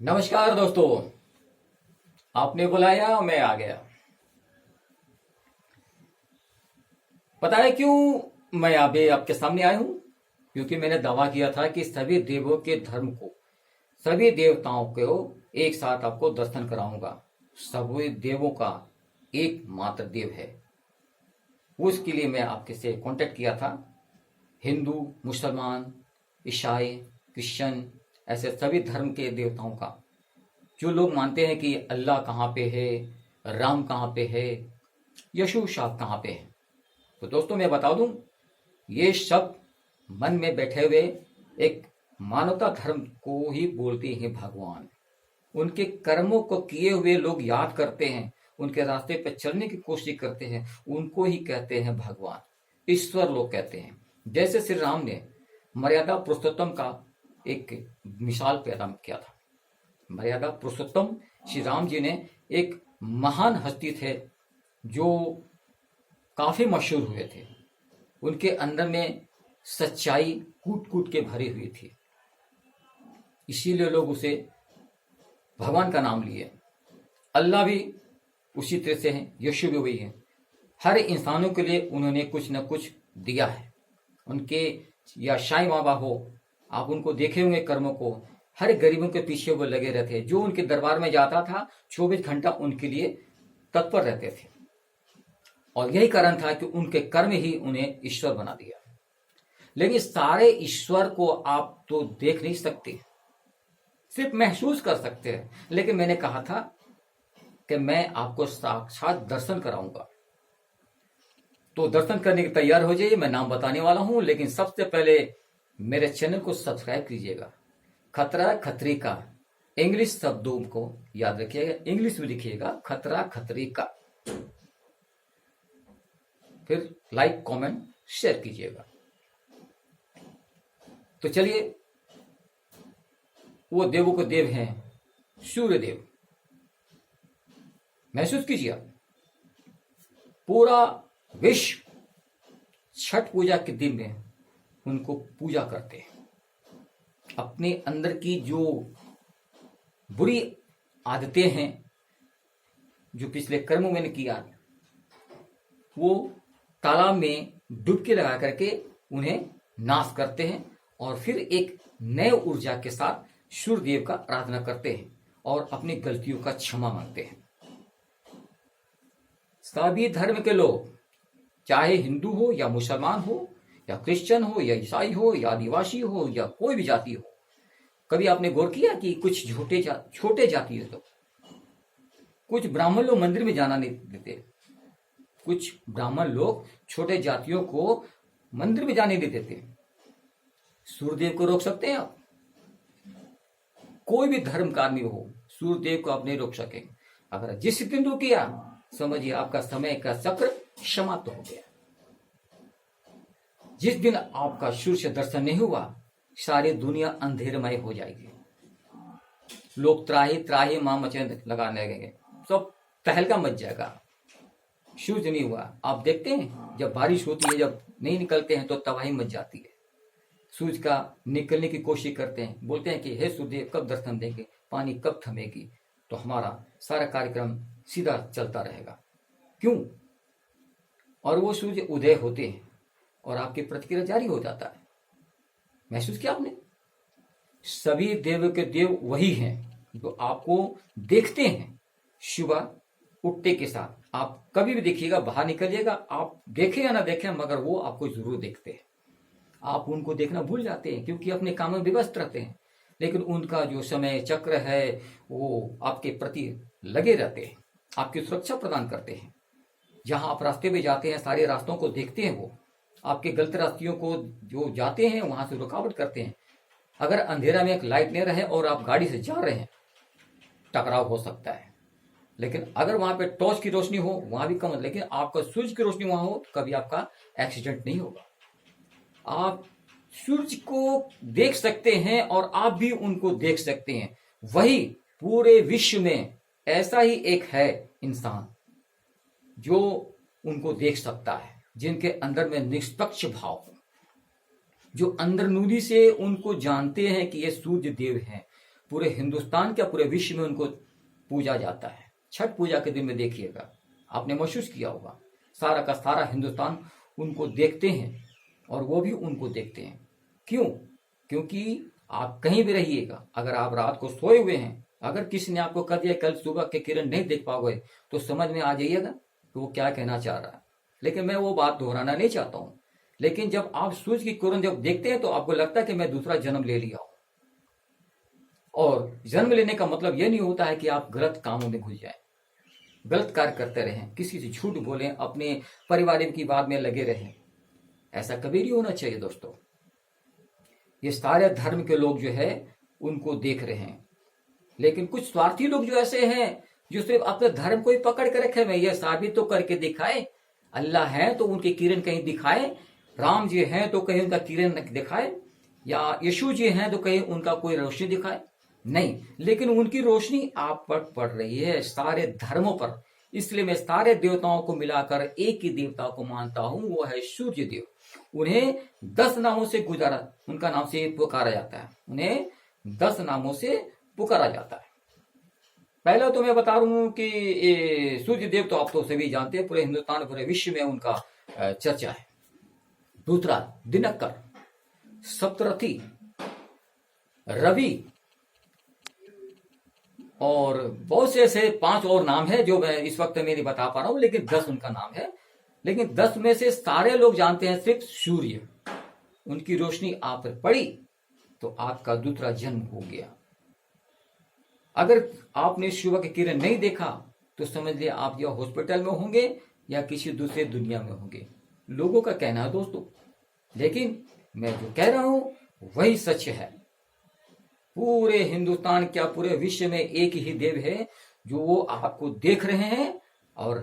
नमस्कार दोस्तों। आपने बुलाया, मैं आ गया। पता है क्यों मैं अभी आपके सामने आया हूं? क्योंकि मैंने दावा किया था कि सभी देवों के धर्म को, सभी देवताओं को एक साथ आपको दर्शन कराऊंगा। सभी देवों का एक मात्र देव है। उसके लिए मैं आपके से कांटेक्ट किया था। हिंदू, मुसलमान, ईसाई, क्रिश्चियन, ऐसे सभी धर्म के देवताओं का, जो लोग मानते हैं कि अल्लाह कहाँ पे है, राम कहाँ पे है, यीशु शाह कहाँ पे है। तो दोस्तों मैं बता दूं, ये सब मन में बैठे हुए एक मानवता धर्म को ही बोलते हैं भगवान। उनके कर्मों को किए हुए लोग याद करते हैं, उनके रास्ते पर चलने की कोशिश करते हैं, उनको ही कहते हैं भगवान, ईश्वर लोग कहते हैं। जैसे श्री राम ने मर्यादा पुरुषोत्तम का एक मिसाल पैदा किया था। मर्यादा पुरुषोत्तम श्री राम जी ने एक महान हस्ती थे, जो काफी मशहूर हुए थे। उनके अंदर में सच्चाई कूट कूट के भरी हुई थी, इसीलिए लोग उसे भगवान का नाम लिए। अल्लाह भी उसी तरह से है, यीशु भी वही है। हर इंसानों के लिए उन्होंने कुछ न कुछ दिया है। उनके या शाही बाबा हो, आप उनको देखे होंगे कर्मों को, हर गरीबों के पीछे वो लगे रहते। जो उनके दरबार में जाता था 24 घंटा उनके लिए तत्पर रहते थे, और यही कारण था कि उनके कर्म ही उन्हें ईश्वर बना दिया। लेकिन सारे ईश्वर को आप तो देख नहीं सकते, सिर्फ महसूस कर सकते हैं। लेकिन मैंने कहा था कि मैं आपको साक्षात दर्शन कराऊंगा। तो दर्शन करने के तैयार हो जाइए, मैं नाम बताने वाला हूं। लेकिन सबसे पहले मेरे चैनल को सब्सक्राइब कीजिएगा। खतरा खतरी का, इंग्लिश शब्दों को याद रखिएगा, इंग्लिश में लिखिएगा खतरा खतरी का। फिर लाइक, कमेंट, शेयर कीजिएगा। तो चलिए, वो देवों के देव हैं सूर्य देव। महसूस कीजिए आप, पूरा विश्व छठ पूजा के दिन में उनको पूजा करते हैं। अपने अंदर की जो बुरी आदतें हैं, जो पिछले कर्मों में किया, वो तालाब में डुबकी लगा करके उन्हें नाश करते हैं, और फिर एक नए ऊर्जा के साथ सूर्य देव का आराधना करते हैं और अपनी गलतियों का क्षमा मांगते हैं। सभी धर्म के लोग, चाहे हिंदू हो या मुसलमान हो या क्रिश्चियन हो या ईसाई हो या आदिवासी हो या कोई भी जाति हो, कभी आपने गौर किया कि कुछ छोटे जाति है, तो कुछ ब्राह्मण लोग मंदिर में जाना नहीं देते, कुछ ब्राह्मण लोग छोटे जातियों को मंदिर में जाने नहीं देते। सूर्यदेव को रोक सकते हैं आप? कोई भी धर्म का आदमी हो, सूर्यदेव को आप नहीं रोक सके। अगर जिस दिन तो किया, समझिए आपका समय का चक्र समाप्त हो गया। जिस दिन आपका सूर्य से दर्शन नहीं हुआ, सारी दुनिया अंधेरमय हो जाएगी। लोग त्राही त्राही मां मचे लगाने लगेंगे, सब तहलका मच जाएगा। सूर्य नहीं हुआ, आप देखते हैं जब बारिश होती है, जब नहीं निकलते हैं तो तबाही मच जाती है। सूर्य का निकलने की कोशिश करते हैं, बोलते हैं कि हे सूर्यदेव कब दर्शन देंगे, पानी कब थमेगी, तो हमारा सारा कार्यक्रम सीधा चलता रहेगा। क्यों? और वो सूर्य उदय होते हैं और आपकी प्रतिक्रिया जारी हो जाता है। महसूस किया आपने? सभी देव के देव वही हैं जो आपको देखते हैं सुबह उठते के साथ। आप कभी भी देखिएगा, बाहर निकलिएगा, आप देखें या ना देखें, मगर वो आपको जरूर देखते हैं। आप उनको देखना भूल जाते हैं क्योंकि अपने काम में व्यस्त रहते हैं, लेकिन उनका जो समय चक्र है वो आपके प्रति लगे रहते हैं, आपकी सुरक्षा प्रदान करते हैं। जहां आप रास्ते में जाते हैं, सारे रास्तों को देखते हैं। वो आपके गलत रास्तियों को जो जाते हैं वहां से रुकावट करते हैं। अगर अंधेरा में एक लाइट नहीं रहे और आप गाड़ी से जा रहे हैं, टकराव हो सकता है। लेकिन अगर वहां पे टॉर्च की रोशनी हो, वहां भी कम, लेकिन आपका सूरज की रोशनी वहां हो, तो कभी आपका एक्सीडेंट नहीं होगा। आप सूरज को देख सकते हैं और आप भी उनको देख सकते हैं। वही पूरे विश्व में ऐसा ही एक है इंसान जो उनको देख सकता है, जिनके अंदर में निष्पक्ष भाव हो, जो अंदरूनी से उनको जानते हैं कि ये सूर्य देव हैं। पूरे हिंदुस्तान क्या पूरे विश्व में उनको पूजा जाता है। छठ पूजा के दिन में देखिएगा, आपने महसूस किया होगा, सारा का सारा हिंदुस्तान उनको देखते हैं और वो भी उनको देखते हैं। क्यों? क्योंकि आप कहीं भी रहिएगा, अगर आप रात को सोए हुए हैं, अगर किसी ने आपको कह दिया कल सुबह के किरण नहीं देख पाओगे, तो समझ में आ जाइएगा कि वो क्या कहना चाह रहा है। लेकिन मैं वो बात दोहराना नहीं चाहता हूं। लेकिन जब आप सूरज की किरण जब देखते हैं तो आपको लगता है कि मैं दूसरा जन्म ले लिया हूं। और जन्म लेने का मतलब यह नहीं होता है कि आप गलत कामों में घुस जाएं, गलत कार्य करते रहें, किसी से झूठ बोलें, अपने परिवार की बात में लगे रहें। ऐसा कभी नहीं होना चाहिए दोस्तों। ये सारे धर्म के लोग जो है उनको देख रहे हैं, लेकिन कुछ स्वार्थी लोग जो ऐसे हैं जो सिर्फ अपने धर्म को ही पकड़ के रखे हुए, यह साबित तो करके दिखाए अल्लाह है तो उनकी किरण कहीं दिखाए, राम जी हैं तो कहीं उनका किरण दिखाए, या यीशु जी हैं तो कहीं उनका कोई रोशनी दिखाए। नहीं, लेकिन उनकी रोशनी आप पर पड़ रही है, सारे धर्मों पर। इसलिए मैं सारे देवताओं को मिलाकर एक ही देवता को मानता हूं, वो है सूर्य देव। उन्हें 10 नामों से उनका नाम से पुकारा जाता है, उन्हें 10 नामों से पुकारा जाता है। पहले तो मैं बता रहा हूं कि सूर्य देव तो आप तो सभी जानते हैं, पूरे हिंदुस्तान पूरे विश्व में उनका चर्चा है। दूसरा दिनकर, सप्तरथी, रवि, और बहुत से ऐसे 5 और नाम है जो मैं इस वक्त में नहीं बता पा रहा हूं, लेकिन 10 उनका नाम है। लेकिन 10 में से सारे लोग जानते हैं सिर्फ सूर्य। उनकी रोशनी आप पर पड़ी तो आपका दूसरा जन्म हो गया। अगर आपने सुबह की किरण नहीं देखा तो समझ लिया आप या हॉस्पिटल में होंगे या किसी दूसरे दुनिया में होंगे। लोगों का कहना है दोस्तों, लेकिन मैं जो कह रहा हूं वही सच है। पूरे हिंदुस्तान क्या पूरे विश्व में एक ही देव है जो वो आपको देख रहे हैं और